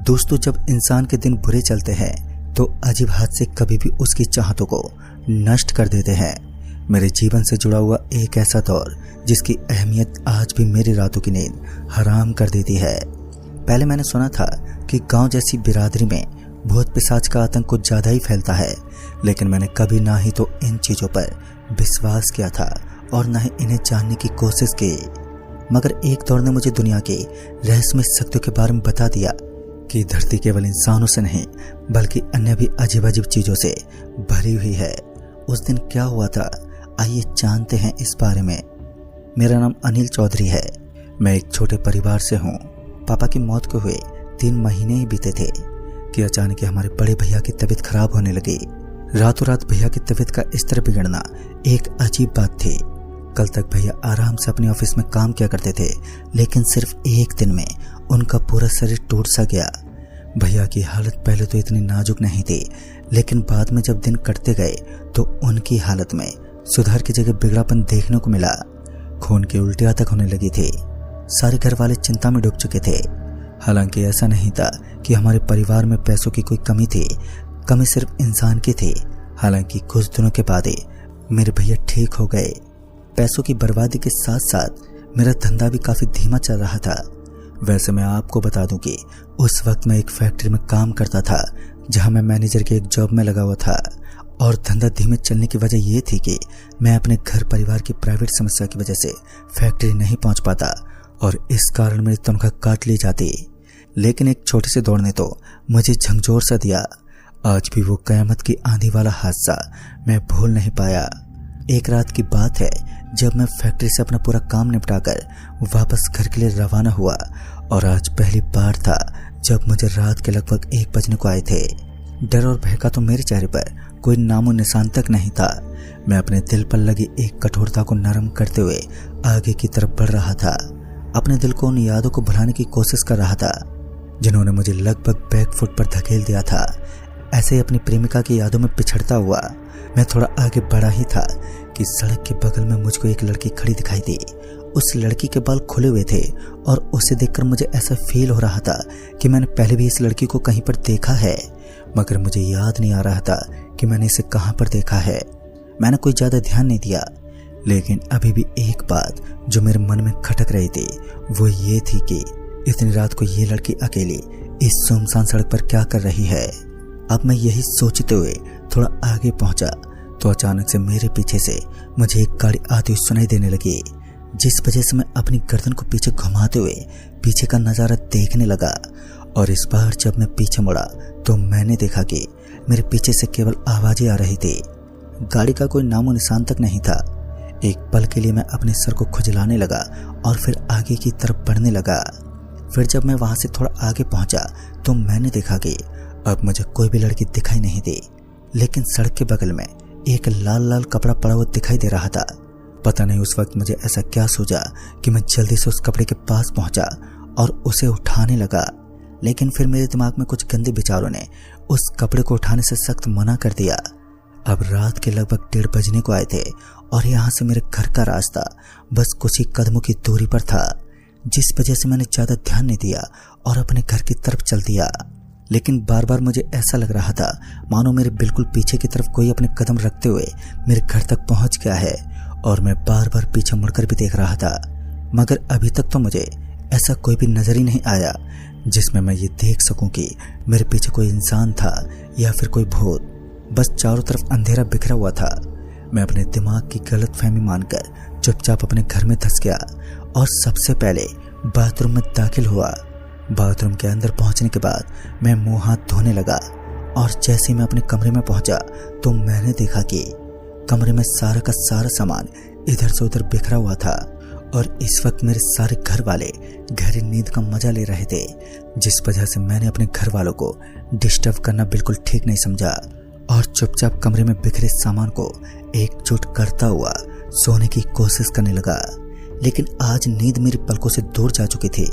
दोस्तों, जब इंसान के दिन बुरे चलते हैं तो अजीब हाथ से कभी भी उसकी चाहतों को नष्ट कर देते हैं। मेरे जीवन से जुड़ा हुआ एक ऐसा दौर जिसकी अहमियत आज भी मेरी रातों की नींद हराम कर देती है। पहले मैंने सुना था कि गांव जैसी बिरादरी में भूत पिशाच का आतंक कुछ ज्यादा ही फैलता है, लेकिन मैंने कभी ना ही तो इन चीजों पर विश्वास किया था और ना ही इन्हें जानने की कोशिश की। मगर एक दौर ने मुझे दुनिया के रहस्यमय शक्तियों के बारे में बता दिया कि धरती केवल इंसानों से नहीं बल्कि अन्य भी अजीब अजीब चीजों से भरी हुई है। उस दिन क्या हुआ था, आइए जानते हैं इस बारे में। मेरा नाम अनिल चौधरी है। मैं एक छोटे परिवार से हूँ। पापा की मौत को हुए 3 महीने ही बीते थे कि अचानक ही हमारे बड़े भैया की तबीयत खराब होने लगी। रातों रात भैया की तबीयत का इस तरह बिगड़ना एक अजीब बात थी। कल तक भैया आराम से अपने ऑफिस में काम किया करते थे, लेकिन सिर्फ एक दिन में उनका पूरा शरीर टूट सा गया। भैया की हालत पहले तो इतनी नाजुक नहीं थी, लेकिन बाद में जब दिन कटते गए तो उनकी हालत में सुधार की जगह बिगड़ापन देखने को मिला। खून की उल्टियां तक होने लगी थी। सारे घर वाले चिंता में डूब चुके थे। हालांकि ऐसा नहीं था कि हमारे परिवार में पैसों की कोई कमी थी, कमी सिर्फ इंसान की थी। हालांकि कुछ दिनों के बाद ही मेरे भैया ठीक हो गए। पैसों की बर्बादी के साथ साथ मेरा धंधा भी काफी धीमा चल रहा था। वैसे मैं आपको बता दूं कि उस वक्त मैं एक फैक्ट्री में काम करता था, जहां मैं मैनेजर के एक जॉब में लगा हुआ था। और धंधा धीमे चलने की वजह यह थी कि मैं अपने घर परिवार की प्राइवेट समस्या की वजह से फैक्ट्री नहीं पहुंच पाता और इस कारण मेरी तनख्वाह काट ली जाती। लेकिन एक छोटे से दौड़ ने तो मुझे झकझोर सा दिया। आज भी वो कयामत की आंधी वाला हादसा मैं भूल नहीं पाया। एक रात की बात है जब मैं फैक्ट्री से अपना पूरा काम निपटाकर वापस घर के लिए रवाना हुआ, और आज पहली बार था जब मुझे रात के लगभग 1 बजने को आए थे। डर और भय का तो मेरे चेहरे पर कोई नामो निशान तक नहीं था। मैं अपने दिल पर लगी एक कठोरता को नरम करते हुए आगे की तरफ बढ़ रहा था। अपने दिल को उन यादों को भुलाने की कोशिश कर रहा था जिन्होंने मुझे लगभग बैकफुट पर धकेल दिया था। ऐसे ही अपनी प्रेमिका की यादों में पिछड़ता हुआ मैं थोड़ा आगे बढ़ा ही था कि सड़क के बगल में मुझको एक लड़की खड़ी दिखाई दी। उस लड़की के बाल खुले हुए थे और उसे देखकर मुझे ऐसा फील हो रहा था कि मैंने पहले भी इस लड़की को कहीं पर देखा है, मगर मुझे याद नहीं आ रहा था कि मैंने इसे कहां पर देखा है। मैंने कोई ज्यादा ध्यान नहीं दिया, लेकिन अभी भी एक बात जो मेरे मन में खटक रही थी वो ये थी कि इतनी रात को ये लड़की अकेली इस सुनसान सड़क पर क्या कर रही है। अब मैं यही सोचते हुए थोड़ा आगे पहुंचा तो अचानक से मेरे पीछे से मुझे एक गाड़ी आती हुई सुनाई देने लगी, जिस वजह से मैं अपनी गर्दन को पीछे घुमाते हुए पीछे का नजारा देखने लगा। और इस बार जब मैं पीछे मुड़ा तो मैंने देखा कि मेरे पीछे से केवल आवाजें आ रही थी। गाड़ी का कोई नामो निशान तक नहीं था। एक पल के लिए मैं अपने सर को खुजलाने लगा और फिर आगे की तरफ बढ़ने लगा। फिर जब मैं वहां से थोड़ा आगे पहुंचा तो मैंने देखा कि अब मुझे कोई भी लड़की दिखाई नहीं दी, लेकिन सड़क के बगल में एक लाल लाल कपड़ा पड़ा हुआ दिखाई दे रहा था। पता नहीं उस वक्त मुझे ऐसा क्या सूझा कि मैं जल्दी से उस कपड़े के पास पहुंचा और उसे उठाने लगा, लेकिन फिर मेरे दिमाग में कुछ गंदे विचारों ने उस कपड़े को उठाने से सख्त मना कर दिया। अब रात के लगभग 1:30 बजने को आए थे और यहाँ से मेरे घर का रास्ता बस कुछ ही कदमों की दूरी पर था, जिस वजह से मैंने ज्यादा ध्यान नहीं दिया और अपने घर की तरफ चल दिया। लेकिन बार बार मुझे ऐसा लग रहा था मानो मेरे बिल्कुल पीछे की तरफ कोई अपने कदम रखते हुए मेरे घर तक पहुंच गया है, और मैं बार बार पीछे मुड़कर भी देख रहा था, मगर अभी तक तो मुझे ऐसा कोई भी नजर ही नहीं आया जिसमें मैं ये देख सकूं कि मेरे पीछे कोई इंसान था या फिर कोई भूत। बस चारों तरफ अंधेरा बिखरा हुआ था। मैं अपने दिमाग की गलतफहमी मानकर चुपचाप अपने घर में धंस गया और सबसे पहले बाथरूम में दाखिल हुआ। बाथरूम के अंदर पहुंचने के बाद मैं मुंह हाथ धोने लगा, और जैसे ही मैं अपने कमरे में पहुंचा तो मैंने देखा कि कमरे में सारा का सारा सामान इधर से उधर बिखरा हुआ था, और इस वक्त मेरे सारे घर वाले गहरी नींद का मजा ले रहे थे, जिस वजह से मैंने अपने घर वालों को डिस्टर्ब करना बिल्कुल ठीक नहीं समझा और चुपचाप कमरे में बिखरे सामान को एकजुट करता हुआ सोने की कोशिश करने लगा। लेकिन आज नींद मेरी पलकों से दूर जा चुकी थी।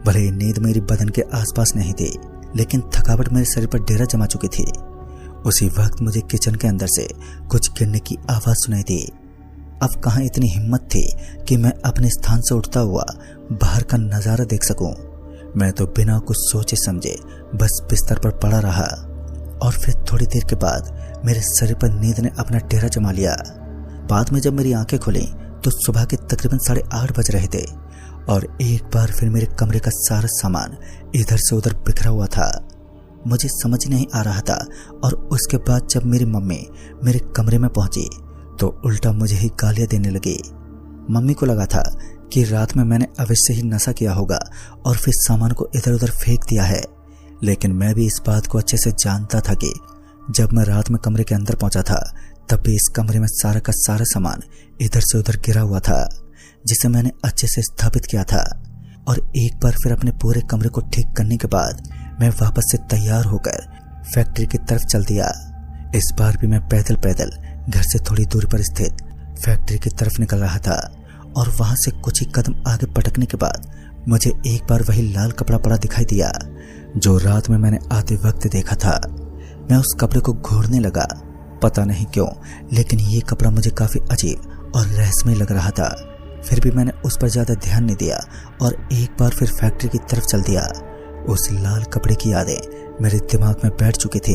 भले ही नींद मेरी बदन के आसपास नहीं थी, लेकिन थकावट मेरे शरीर पर डेरा जमा चुकी थी। उसी वक्त मुझे किचन के अंदर से कुछ गिरने की आवाज सुनाई दी। अब कहां इतनी हिम्मत थी कि मैं अपने स्थान से उठता हुआ बाहर का नजारा देख सकूं। मैं तो बिना कुछ सोचे समझे बस बिस्तर पर पड़ा रहा और फिर थोड़ी देर के बाद मेरे शरीर पर नींद ने अपना डेरा जमा लिया। बाद में जब मेरी आंखें खुली तो सुबह के तकरीबन 8:30 बज रहे थे और एक बार फिर मेरे कमरे का सारा सामान इधर से उधर बिखरा हुआ था। मुझे समझ नहीं आ रहा था और उसके बाद जब मेरी मम्मी मेरे कमरे में पहुंची तो उल्टा मुझे ही गालियां देने लगी। मम्मी को लगा था कि रात में मैंने अवश्य ही नशा किया होगा और फिर सामान को इधर उधर फेंक दिया है, लेकिन मैं भी इस बात को अच्छे से जानता था कि जब मैं रात में कमरे के अंदर पहुंचा था तब भी इस कमरे में सारा का सारा सामान इधर से उधर गिरा हुआ था, जिसे मैंने अच्छे से स्थापित किया था। और एक बार फिर अपने पूरे कमरे को ठीक करने के बाद मैं वापस से तैयार होकर फैक्ट्री की तरफ चल दिया। इस बार भी मैं पैदल पैदल घर से थोड़ी दूर पर स्थित फैक्ट्री की तरफ निकल रहा था और वहां से कुछ ही कदम आगे पटकने के बाद मुझे एक बार वही लाल कपड़ा पड़ा दिखाई दिया जो रात में मैंने आते वक्त देखा था। मैं उस कपड़े को घूरने लगा, पता नहीं क्यों, लेकिन ये कपड़ा मुझे काफी अजीब और रहस्यमय लग रहा था। फिर भी मैंने उस पर ज्यादा ध्यान नहीं दिया और एक बार फिर फैक्ट्री की तरफ चल दिया। उस लाल कपड़े की यादें मेरे दिमाग में बैठ चुकी थी।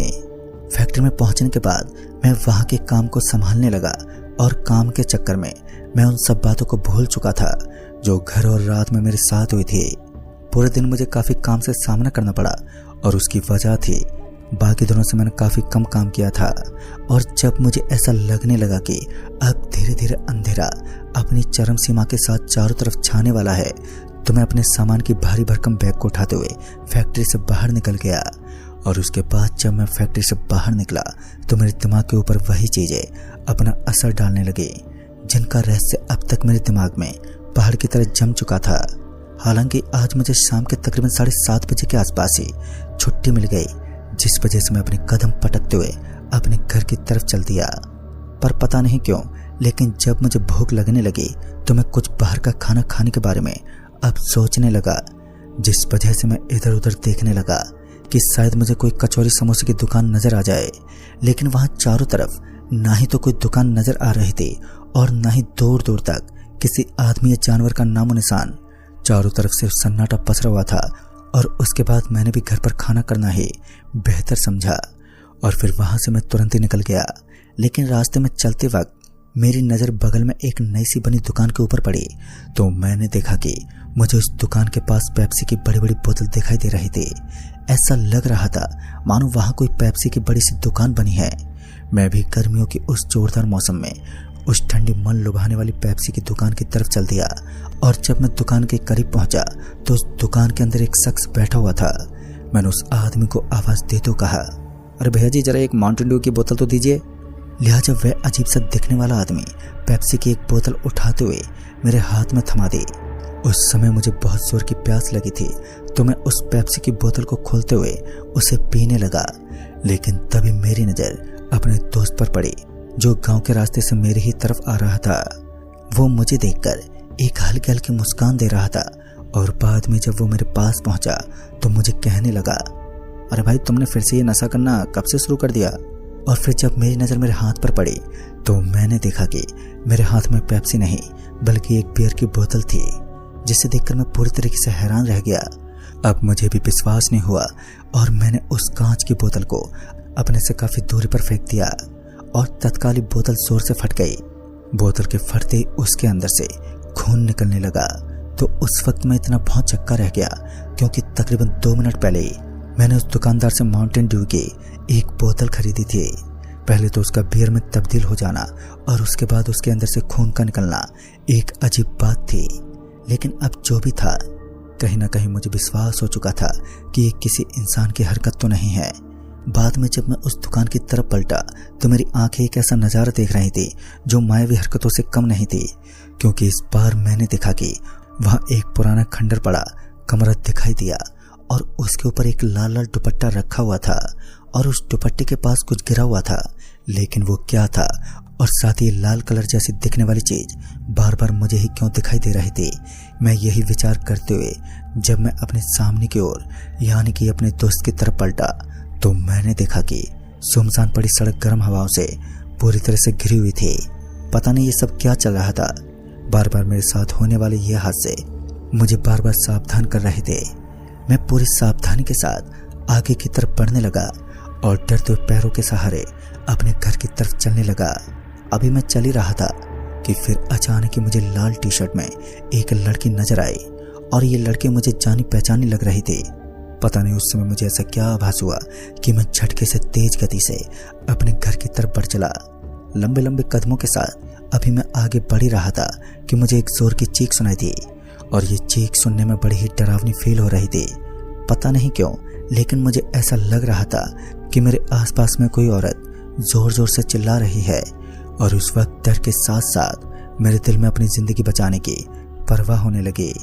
फैक्ट्री में पहुंचने के बाद मैं वहां के काम को संभालने लगा और काम के चक्कर में मैं उन सब बातों को भूल चुका था जो घर और रात में मेरे साथ हुई थी। पूरे दिन मुझे काफी काम से सामना करना पड़ा और उसकी वजह थी बाकी दिनों से मैंने काफी कम काम किया था और जब मुझे ऐसा लगने लगा कि अब धीरे धीरे अंधेरा अपनी चरम सीमा के साथ चारों तरफ छाने वाला है तो मैं अपने सामान की भारी भरकम बैग को उठाते हुए फैक्ट्री से बाहर निकल गया। और उसके बाद जब मैं फैक्ट्री से बाहर निकला तो मेरे दिमाग के ऊपर वही चीजें अपना असर डालने लगी जिनका रहस्य अब तक मेरे दिमाग में पहाड़ की तरह जम चुका था। हालांकि आज मुझे शाम के तकरीबन 7:30 बजे के आसपास ही छुट्टी मिल गई, जिस वजह से मैं अपने कदम पटकते हुए अपने घर की तरफ चल दिया। पर पता नहीं क्यों, लेकिन जब मुझे भूख लगने लगी तो मैं कुछ बाहर का खाना खाने के बारे में अब सोचने लगा, जिस वजह से मैं इधर उधर देखने लगा कि शायद मुझे कोई कचौरी समोसे की दुकान नजर आ जाए। लेकिन वहां चारों तरफ ना ही तो कोई दुकान नजर आ रही थी और ना ही दूर दूर तक किसी आदमी या जानवर का नामो निशान। चारों तरफ सिर्फ सन्नाटा पसरा हुआ था और उसके बाद मैंने भी घर पर खाना करना ही बेहतर समझा और फिर वहां से मैं तुरंत ही निकल गया। लेकिन रास्ते में चलते वक्त मेरी नज़र बगल में एक नई सी बनी दुकान के ऊपर पड़ी तो मैंने देखा कि मुझे उस दुकान के पास पेप्सी की बड़ी बड़ी बोतल दिखाई दे रही थी। ऐसा लग रहा था मानो वहां कोई पेप्सी की बड़ी सी दुकान बनी है। मैं भी गर्मियों की उस जोरदार मौसम में उस ठंडी मन लुभाने वाली पेप्सी की दुकान की तरफ चल दिया और जब मैं दुकान के करीब पहुंचा तो उस दुकान के अंदर एक शख्स बैठा हुआ था। मैंने उस आदमी को आवाज देते हुए कहा, अरे भैया जी, जरा एक माउंटेन ड्यू की बोतल तो दीजिए। लिहाजा वह अजीब सा दिखने वाला आदमी पेप्सी की एक बोतल उठाते हुए मेरे हाथ में थमा दी। उस समय मुझे बहुत जोर की प्यास लगी थी तो मैं उस पेप्सी की बोतल को खोलते हुए उसे पीने लगा। लेकिन तभी मेरी नजर अपने दोस्त पर पड़ी जो गांव के रास्ते से मेरी ही तरफ आ रहा था। वो मुझे देखकर एक हल्की हल्की मुस्कान दे रहा था और बाद में जब वो मेरे पास पहुंचा तो मुझे कहने लगा, अरे भाई, तुमने फिर से ये नशा करना कब से शुरू कर दिया? और फिर जब मेरी नज़र मेरे हाथ पर पड़ी तो मैंने देखा कि मेरे हाथ में पेप्सी नहीं बल्कि एक बियर की बोतल थी, जिसे देखकर मैं पूरी तरीके से हैरान रह गया। अब मुझे भी विश्वास नहीं हुआ और मैंने उस कांच की बोतल को अपने से काफी दूरी पर फेंक दिया और तत्काल बोतल जोर से फट गई। बोतल के फटते ही उसके अंदर से खून निकलने लगा तो उस वक्त मैं इतना बहुत चक्का रह गया क्योंकि तकरीबन 2 मिनट पहले ही मैंने उस दुकानदार से माउंटेन ड्यू की एक बोतल खरीदी थी। पहले तो उसका बियर में तब्दील हो जाना और उसके बाद उसके अंदर से खून का निकलना एक अजीब बात थी। लेकिन अब जो भी था, कहीं ना कहीं मुझे विश्वास हो चुका था कि ये किसी इंसान की हरकत तो नहीं है। बाद में जब मैं उस दुकान की तरफ पलटा तो मेरी आंखें एक ऐसा नज़ारा देख रही थी जो मायावी हरकतों से कम नहीं थी, क्योंकि इस बार मैंने देखा कि वहां एक पुराना खंडर पड़ा कमरा दिखाई दिया और उसके ऊपर एक लाल लाल दुपट्टा रखा हुआ था और उस दुपट्टे के पास कुछ गिरा हुआ था। लेकिन वो क्या था और साथ ही लाल कलर जैसी दिखने वाली चीज बार बार मुझे ही क्यों दिखाई दे रही थी। मैं यही विचार करते हुए जब मैं अपने सामने की ओर यानी कि अपने दोस्त की तरफ पलटा तो मैंने देखा कि सुनसान पड़ी सड़क गर्म हवाओं से पूरी तरह से घिरी हुई थी। पता नहीं ये सब क्या चल रहा था। बार बार मेरे साथ होने वाले ये हादसे मुझे बार बार सावधान कर रहे थे। मैं पूरी सावधानी के साथ आगे की तरफ बढ़ने लगा और डरते हुए पैरों के सहारे अपने घर की तरफ चलने लगा। अभी मैं चल ही रहा था कि फिर अचानक ही मुझे लाल टी शर्ट में एक लड़की नजर आई और ये लड़की मुझे जानी पहचानी लग रही थी। पता नहीं उस समय मुझे ऐसा क्या आभास हुआ कि मैं झटके से तेज गति से अपने घर की तरफ बढ़ चला। लंबे लंबे कदमों के साथ अभी मैं आगे बढ़ ही रहा था कि मुझे एक जोर की चीख सुनाई दी और ये चीख सुनने में बड़ी ही डरावनी फील हो रही थी। पता नहीं क्यों, लेकिन मुझे ऐसा लग रहा था कि मेरे आसपास में कोई औरत जोर जोर से चिल्ला रही है और उस वक्त डर के साथ साथ मेरे दिल में अपनी जिंदगी बचाने की परवाह होने लगी।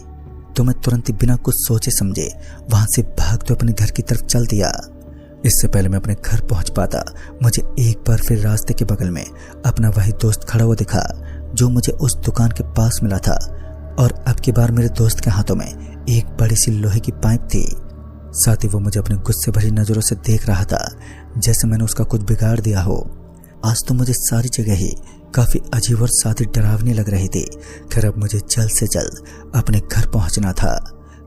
तो मैं तुरंत ही बिना कुछ सोचे समझे वहां से भागते अपने घर की तरफ चल दिया। इससे पहले मैं अपने घर पहुंच पाता, मुझे एक बार फिर रास्ते के बगल में अपना वही दोस्त खड़ा हुआ दिखा जो मुझे उस दुकान के पास मिला था और अब की बार मेरे दोस्त के हाथों में एक बड़ी सी लोहे की पाइप थी। साथ ही वो मुझे अपने गुस्से भरी नजरों से देख रहा था जैसे मैंने उसका कुछ बिगाड़ दिया हो। आज तो मुझे सारी जगह ही काफी अजीब और साथ ही डरावनी लग रही थी। खैर अब मुझे जल्द से जल्द अपने घर पहुंचना था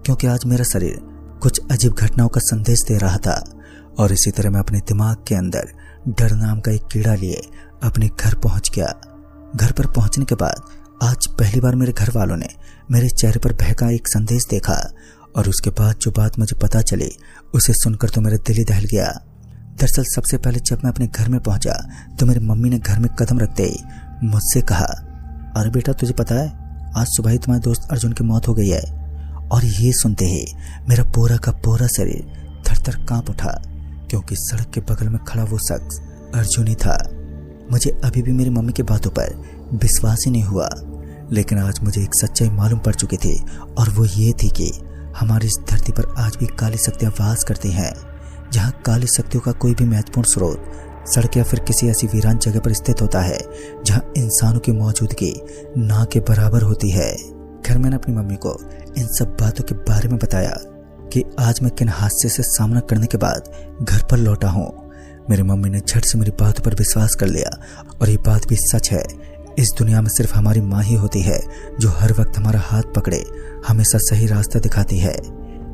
क्योंकि आज मेरा शरीर कुछ अजीब घटनाओं का संदेश दे रहा था और इसी तरह मैं अपने दिमाग के अंदर डर नाम का एक कीड़ा लिए अपने घर पहुंच गया। घर पर पहुंचने के बाद आज पहली बार मेरे घर वालों ने मेरे चेहरे पर बहका एक संदेश देखा और उसके बाद जो बात मुझे पता चली उसे सुनकर तो मेरा दिल ही दहल गया। दरअसल सबसे पहले जब मैं अपने घर में पहुंचा तो मेरी मम्मी ने घर में कदम रखते ही मुझसे कहा, अरे बेटा तुझे पता है आज सुबह ही तुम्हारे दोस्त अर्जुन की मौत हो गई है। और ये सुनते ही मेरा पूरा का पूरा शरीर थर थर कांप उठा क्योंकि सड़क के बगल में खड़ा वो शख्स अर्जुन ही था। मुझे अभी भी मेरी मम्मी की बातों पर विश्वास ही नहीं हुआ, लेकिन आज मुझे एक सच्चाई मालूम पड़ चुकी थी और वो ये थी कि हमारी इस धरती पर आज भी काली शक्तियां वास करती हैं। जहां काली शक्तियों का कोई भी महत्वपूर्ण स्रोत सड़क या फिर किसी ऐसी वीरान जगह पर स्थित होता है जहां इंसानों की मौजूदगी ना के बराबर होती है। खैर मैंने अपनी मम्मी को इन सब बातों के बारे में बताया कि आज मैं किन हादसे से सामना करने के बाद घर पर लौटा हूँ। मेरी मम्मी ने झट से मेरी बातों पर विश्वास कर लिया और ये बात भी सच है। इस दुनिया में सिर्फ हमारी माँ ही होती है जो हर वक्त हमारा हाथ पकड़े हमेशा सही रास्ता दिखाती है।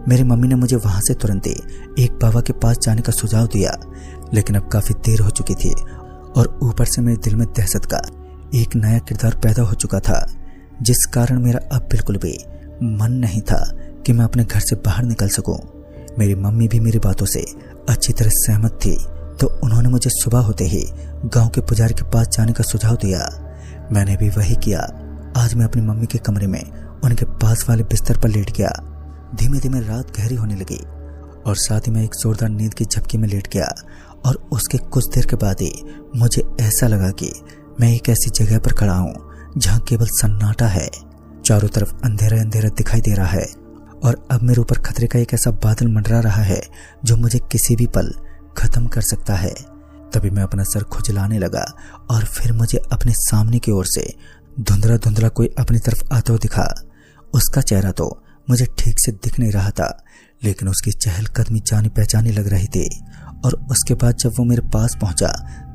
मेरी मम्मी ने मुझे वहां से तुरंत ही एक बाबा के पास जाने का सुझाव दिया, लेकिन अब काफी देर हो चुकी थी और ऊपर से मेरे दिल में दहशत का एक नया किरदार पैदा हो चुका था, जिस कारण मेरा अब बिल्कुल भी मन नहीं था कि मैं अपने घर से बाहर निकल सकूं। मेरी मम्मी भी मेरी बातों से अच्छी तरह सहमत थी, तो उन्होंने मुझे सुबह होते ही गांव के पुजारी के पास जाने का सुझाव दिया। मैंने भी वही किया। आज मैं अपनी मम्मी के कमरे में उनके पास वाले बिस्तर पर लेट गया। धीमे धीमे रात गहरी होने लगी और साथ ही मैं एक जोरदार नींद की झपकी में लेट गया और उसके कुछ देर के बाद ही मुझे ऐसा लगा कि मैं एक ऐसी जगह पर खड़ा हूँ जहाँ केवल सन्नाटा है। चारों तरफ अंधेरा अंधेरा दिखाई दे रहा है और अब मेरे ऊपर खतरे का एक ऐसा बादल मंडरा रहा है जो मुझे किसी भी पल खत्म कर सकता है। तभी मैं अपना सर खुजलाने लगा और फिर मुझे अपने सामने की ओर से धुंधला धुंधला कोई अपनी तरफ आता हुआ दिखा। उसका चेहरा तो मुझे ठीक से दिख नहीं रहा था, लेकिन उसकी चहलकदमी जानी पहचानी लग रही थी। और उसके बाद जब वो मेरे पास पहुंचा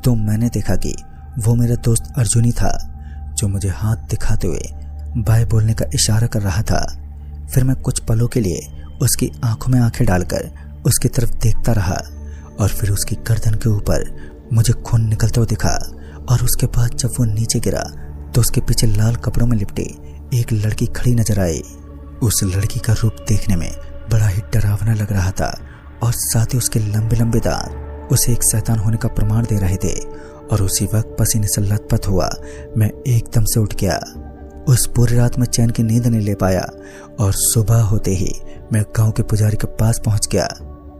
तो मैंने देखा कि वो मेरा दोस्त अर्जुन ही था, जो मुझे हाथ दिखाते हुए बाय बोलने का इशारा कर रहा था। फिर मैं कुछ पलों के लिए उसकी आंखों में आंखें डालकर उसकी तरफ देखता रहा और फिर उसकी गर्दन के ऊपर मुझे खून निकलता हुआ दिखा। और उसके बाद जब वो नीचे गिरा तो उसके पीछे लाल कपड़ों में लिपटी एक लड़की खड़ी नजर आई। उस लड़की का रूप देखने में बड़ा ही डरावना लग रहा था और साथ ही उसके लंबे लंबे दांत उसे एक शैतान होने का प्रमाण दे रहे थे। और उसी वक्त पसीने से लथपथ हुआ मैं एकदम से उठ गया। उस पूरी रात में चैन की नींद नहीं ले पाया और सुबह होते ही मैं गांव के पुजारी के पास पहुंच गया।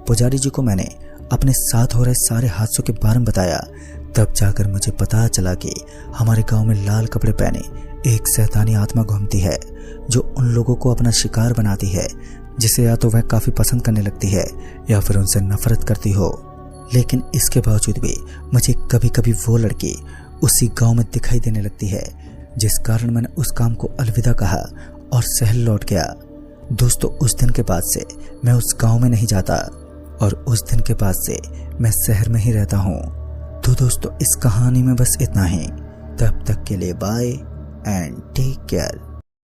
पुजारी जी को मैंने अपने साथ हो रहे सारे हादसों के बारे में बताया। तब जाकर मुझे पता चला कि हमारे गांव में लाल कपड़े पहने एक शैतानी आत्मा घूमती है जो उन लोगों को अपना शिकार बनाती है, जिसे या तो वह काफी पसंद करने लगती है या फिर उनसे नफरत करती हो। लेकिन इसके बावजूद भी मुझे कभी कभी वो लड़की उसी गांव में दिखाई देने लगती है, जिस कारण मैंने उस काम को अलविदा कहा और शहर लौट गया। दोस्तों उस दिन के बाद से मैं उस गांव में नहीं जाता और उस दिन के बाद से मैं शहर में ही रहता हूँ। तो दोस्तों इस कहानी में बस इतना ही। तब तक के लिए बाय एंड टेक केयर।